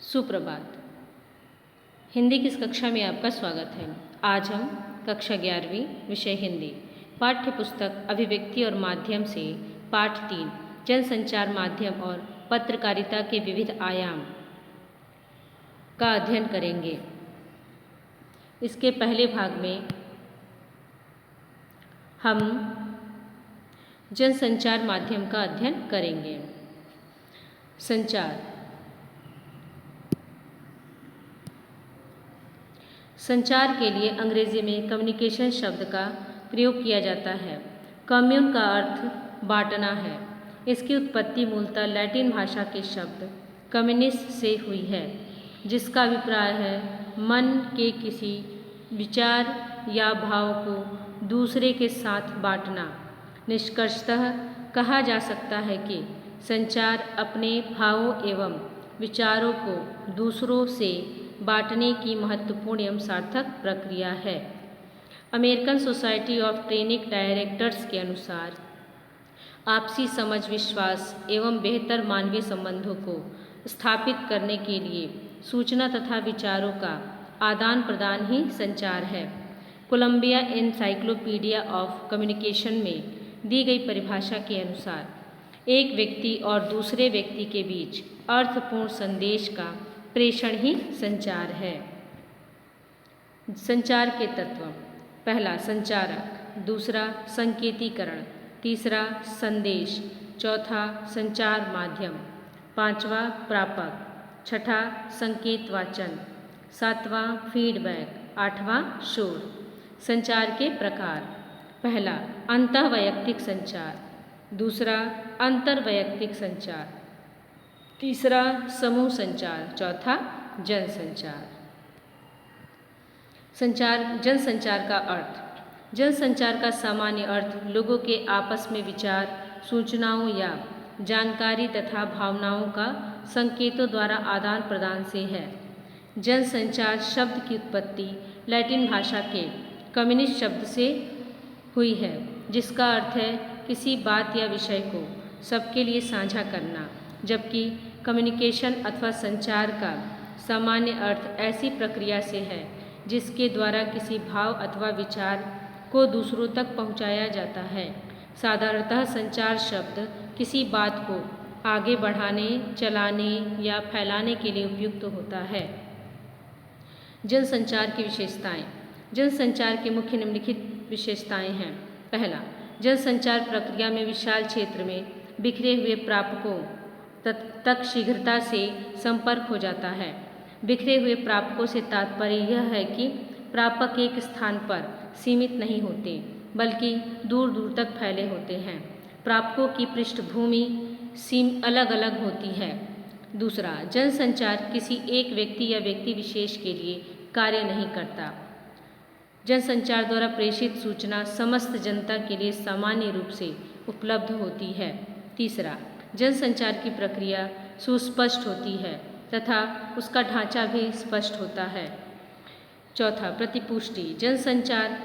सुप्रभात। हिंदी की इस कक्षा में आपका स्वागत है। आज हम कक्षा 11वीं विषय हिंदी पाठ्य पुस्तक अभिव्यक्ति और माध्यम से पाठ 3 जनसंचार माध्यम और पत्रकारिता के विविध आयाम का अध्ययन करेंगे। इसके पहले भाग में हम जनसंचार माध्यम का अध्ययन करेंगे। संचार के लिए अंग्रेजी में कम्युनिकेशन शब्द का प्रयोग किया जाता है। कम्यून का अर्थ बांटना है। इसकी उत्पत्ति मूलतः लैटिन भाषा के शब्द कम्युनिस से हुई है, जिसका अभिप्राय है मन के किसी विचार या भाव को दूसरे के साथ बांटना। निष्कर्षतः कहा जा सकता है कि संचार अपने भावों एवं विचारों को दूसरों से बांटने की महत्वपूर्ण एवं सार्थक प्रक्रिया है। American society of training directors के अनुसार आपसी समझ, विश्वास एवं बेहतर मानवीय संबंधों को स्थापित करने के लिए सूचना तथा विचारों का आदान प्रदान ही संचार है। कोलंबिया एनसाइक्लोपीडिया ऑफ कम्युनिकेशन में दी गई परिभाषा के अनुसार एक व्यक्ति और दूसरे व्यक्ति के बीच अर्थपूर्ण संदेश का प्रेषण ही संचार है। संचार के तत्व: पहला संचारक, दूसरा संकेतीकरण, तीसरा संदेश, चौथा संचार माध्यम, पांचवा प्रापक, छठा संकेत वाचन, सातवां फीडबैक, आठवां शोर। संचार के प्रकार: पहला अंतःवैयक्तिक संचार, दूसरा अंतर्वैयक्तिक संचार, तीसरा समूह संचार, चौथा जनसंचार। जनसंचार का अर्थ: जनसंचार का सामान्य अर्थ लोगों के आपस में विचार, सूचनाओं या जानकारी तथा भावनाओं का संकेतों द्वारा आदान प्रदान से है। जनसंचार शब्द की उत्पत्ति लैटिन भाषा के कम्युनिस शब्द से हुई है, जिसका अर्थ है किसी बात या विषय को सबके लिए साझा करना, जबकि कम्युनिकेशन अथवा संचार का सामान्य अर्थ ऐसी प्रक्रिया से है जिसके द्वारा किसी भाव अथवा विचार को दूसरों तक पहुंचाया जाता है। साधारणतः संचार शब्द किसी बात को आगे बढ़ाने, चलाने या फैलाने के लिए उपयुक्त होता है। जनसंचार की विशेषताएं: जनसंचार के मुख्य निम्नलिखित विशेषताएं हैं। पहला, जनसंचार प्रक्रिया में विशाल क्षेत्र में बिखरे हुए प्रापकों तक शीघ्रता से संपर्क हो जाता है। बिखरे हुए प्रापकों से तात्पर्य यह है कि प्रापक एक स्थान पर सीमित नहीं होते, बल्कि दूर दूर तक फैले होते हैं। प्रापकों की पृष्ठभूमि अलग अलग होती है। दूसरा, जनसंचार किसी एक व्यक्ति या व्यक्ति विशेष के लिए कार्य नहीं करता। जनसंचार द्वारा प्रेषित सूचना समस्त जनता के लिए सामान्य रूप से उपलब्ध होती है। तीसरा, जनसंचार की प्रक्रिया सुस्पष्ट होती है तथा उसका ढांचा भी स्पष्ट होता है। चौथा, प्रतिपुष्टि जनसंचार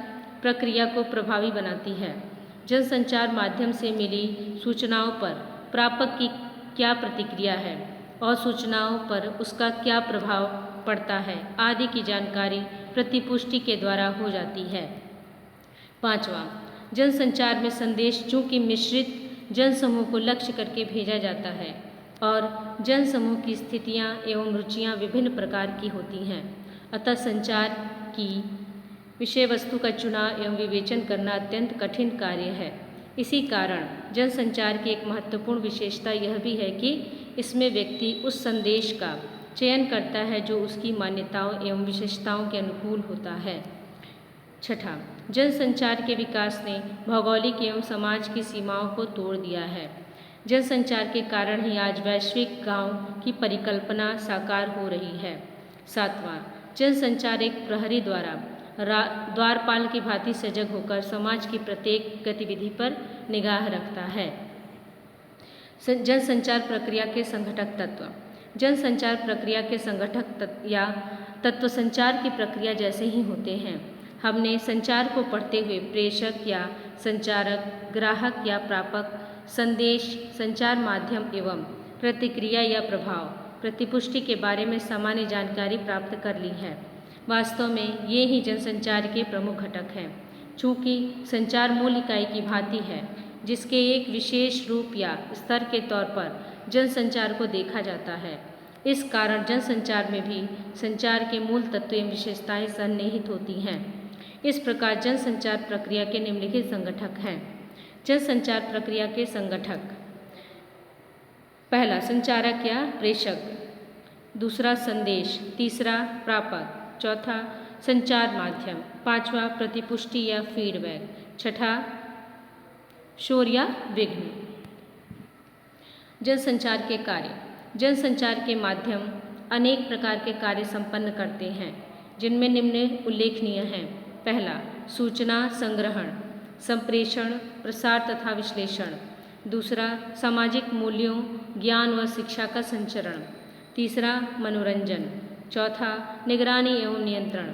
प्रक्रिया को प्रभावी बनाती है। जनसंचार माध्यम से मिली सूचनाओं पर प्रापक की क्या प्रतिक्रिया है और सूचनाओं पर उसका क्या प्रभाव पड़ता है आदि की जानकारी प्रतिपुष्टि के द्वारा हो जाती है। पांचवा, जनसंचार में संदेश चूंकि मिश्रित जनसमूह को लक्ष्य करके भेजा जाता है और जनसमूह की स्थितियां एवं रुचियां विभिन्न प्रकार की होती हैं, अतः संचार की विषय वस्तु का चुनाव एवं विवेचन करना अत्यंत कठिन कार्य है। इसी कारण जनसंचार की एक महत्वपूर्ण विशेषता यह भी है कि इसमें व्यक्ति उस संदेश का चयन करता है जो उसकी मान्यताओं एवं विशेषताओं के अनुकूल होता है। छठा, जनसंचार के विकास ने भौगोलिक एवं समाज की सीमाओं को तोड़ दिया है। जनसंचार के कारण ही आज वैश्विक गांव की परिकल्पना साकार हो रही है। सातवां, जनसंचार एक प्रहरी द्वारा द्वारपाल की भांति सजग होकर समाज की प्रत्येक गतिविधि पर निगाह रखता है। जनसंचार प्रक्रिया के संघटक तत्व: जनसंचार प्रक्रिया के संघटक या तत्व संचार की प्रक्रिया जैसे ही होते हैं। हमने संचार को पढ़ते हुए प्रेषक या संचारक, ग्राहक या प्रापक, संदेश, संचार माध्यम एवं प्रतिक्रिया या प्रभाव, प्रतिपुष्टि के बारे में सामान्य जानकारी प्राप्त कर ली है। वास्तव में ये ही जनसंचार के प्रमुख घटक हैं। चूँकि संचार मूल इकाई की भांति है, जिसके एक विशेष रूप या स्तर के तौर पर जनसंचार को देखा जाता है, इस कारण जनसंचार में भी संचार के मूल तत्व एवं विशेषताएं सन्निहित होती हैं। इस प्रकार जनसंचार प्रक्रिया के निम्नलिखित संगठक हैं। जनसंचार प्रक्रिया के संगठक: पहला संचारक या प्रेषक, दूसरा संदेश, तीसरा प्रापक, चौथा संचार माध्यम, पांचवा प्रतिपुष्टि या फीडबैक, छठा शोर या विघ्न। जनसंचार के कार्य: जनसंचार के माध्यम अनेक प्रकार के कार्य संपन्न करते हैं, जिनमें निम्न उल्लेखनीय हैं। पहला सूचना संग्रहण, संप्रेषण, प्रसार तथा विश्लेषण। दूसरा सामाजिक मूल्यों, ज्ञान व शिक्षा का संचरण। तीसरा मनोरंजन। चौथा निगरानी एवं नियंत्रण।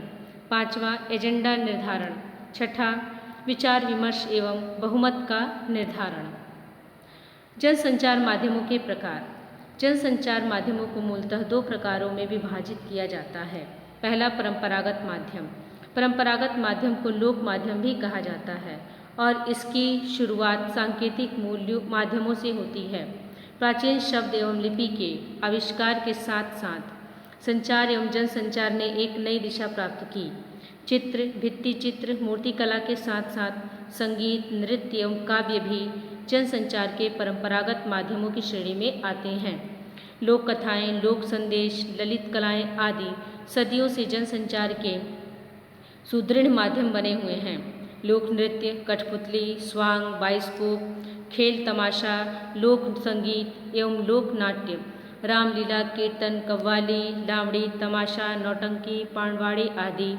पांचवा एजेंडा निर्धारण। छठा विचार विमर्श एवं बहुमत का निर्धारण। जनसंचार माध्यमों के प्रकार: जनसंचार माध्यमों को मूलतः दो प्रकारों में विभाजित किया जाता है। पहला परंपरागत माध्यम। परंपरागत माध्यम को लोक माध्यम भी कहा जाता है और इसकी शुरुआत सांकेतिक मूल्यों माध्यमों से होती है। प्राचीन शब्द एवं लिपि के आविष्कार के साथ साथ संचार एवं जनसंचार ने एक नई दिशा प्राप्त की। चित्र, भित्ति चित्र, मूर्तिकला के साथ साथ संगीत, नृत्य एवं काव्य भी जनसंचार के परंपरागत माध्यमों की श्रेणी में आते हैं। लोक कथाएँ, लोक संदेश, ललित कलाएँ आदि सदियों से जनसंचार के सुदृढ़ माध्यम बने हुए हैं। लोक नृत्य, कठपुतली, स्वांग, बाइस्कोप, खेल तमाशा, लोक संगीत एवं लोक नाट्य, रामलीला, कीर्तन, कव्वाली, लावड़ी, तमाशा, नौटंकी, पांडवाड़ी आदि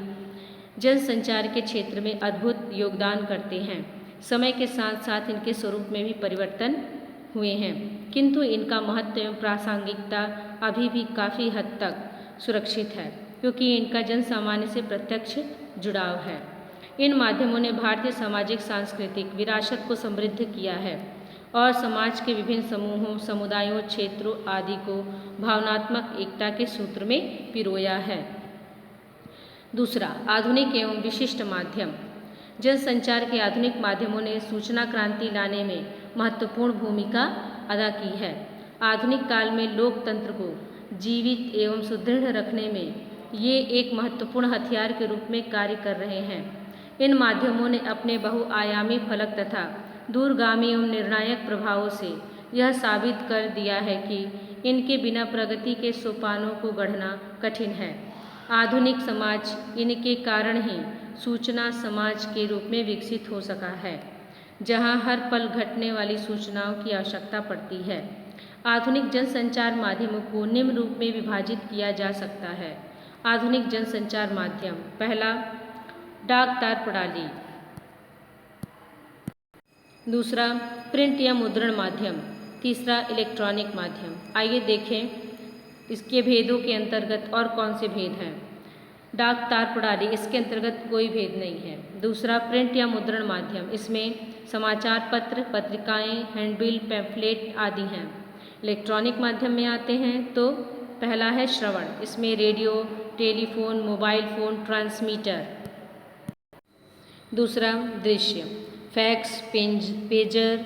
जनसंचार के क्षेत्र में अद्भुत योगदान करते हैं। समय के साथ साथ इनके स्वरूप में भी परिवर्तन हुए हैं, किंतु इनका महत्व एवं प्रासंगिकता अभी भी काफ़ी हद तक सुरक्षित है, क्योंकि इनका जन सामान्य से प्रत्यक्ष जुड़ाव है। इन माध्यमों ने भारतीय सामाजिक सांस्कृतिक विरासत को समृद्ध किया है और समाज के विभिन्न समूहों, समुदायों, क्षेत्रों आदि को भावनात्मक एकता के सूत्र में पिरोया है। दूसरा आधुनिक एवं विशिष्ट माध्यम। जनसंचार के आधुनिक माध्यमों ने सूचना क्रांति लाने में महत्वपूर्ण भूमिका अदा की है। आधुनिक काल में लोकतंत्र को जीवित एवं सुदृढ़ रखने में ये एक महत्वपूर्ण हथियार के रूप में कार्य कर रहे हैं। इन माध्यमों ने अपने बहुआयामी फलक तथा दूरगामी एवं निर्णायक प्रभावों से यह साबित कर दिया है कि इनके बिना प्रगति के सोपानों को गढ़ना कठिन है। आधुनिक समाज इनके कारण ही सूचना समाज के रूप में विकसित हो सका है, जहां हर पल घटने वाली सूचनाओं की आवश्यकता पड़ती है। आधुनिक जनसंचार माध्यमों को निम्न रूप में विभाजित किया जा सकता है। आधुनिक जनसंचार माध्यम: पहला डाक तार प्रणाली, दूसरा प्रिंट या मुद्रण माध्यम, तीसरा इलेक्ट्रॉनिक माध्यम। आइए देखें इसके भेदों के अंतर्गत और कौन से भेद हैं। डाक तार प्रणाली, इसके अंतर्गत कोई भेद नहीं है। दूसरा प्रिंट या मुद्रण माध्यम, इसमें समाचार पत्र, पत्रिकाएं, हैंडबिल, पैम्फलेट आदि हैं। इलेक्ट्रॉनिक माध्यम में आते हैं तो पहला है श्रवण, इसमें radio, telephone, mobile phone, transmitter. दूसरा दृश्य, फैक्स, पेजर,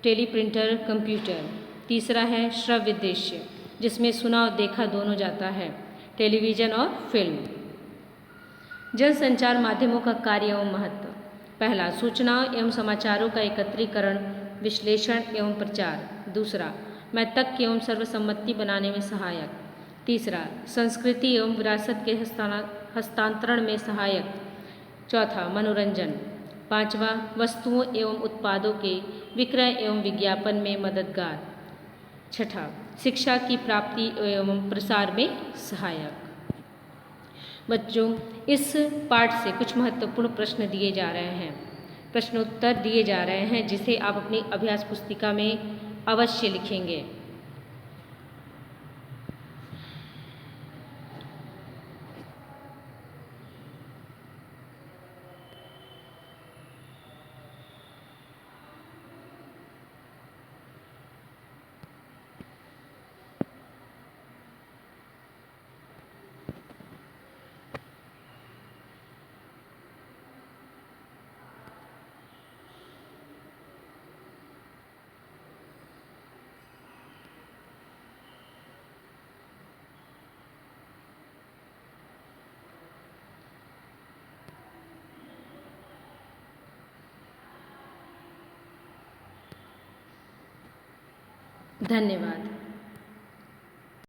टेलीप्रिंटर, कंप्यूटर। तीसरा है श्रव्य दृश्य, जिसमें सुना और देखा दोनों जाता है, टेलीविज़न और फिल्म। जनसंचार माध्यमों का कार्य एवं महत्व: पहला सूचनाओं एवं समाचारों का एकत्रीकरण, विश्लेषण एवं प्रचार। दूसरा मैत्रक एवं सर्वसम्मति बनाने में सहायक। तीसरा संस्कृति एवं विरासत के हस्तांतरण में सहायक। चौथा मनोरंजन। पांचवा वस्तुओं एवं उत्पादों के विक्रय एवं विज्ञापन में मददगार। छठा शिक्षा की प्राप्ति एवं प्रसार में सहायक। बच्चों, इस पाठ से कुछ महत्वपूर्ण प्रश्न दिए जा रहे हैं, प्रश्नोत्तर दिए जा रहे हैं, जिसे आप अपनी अभ्यास पुस्तिका में अवश्य लिखेंगे। धन्यवाद।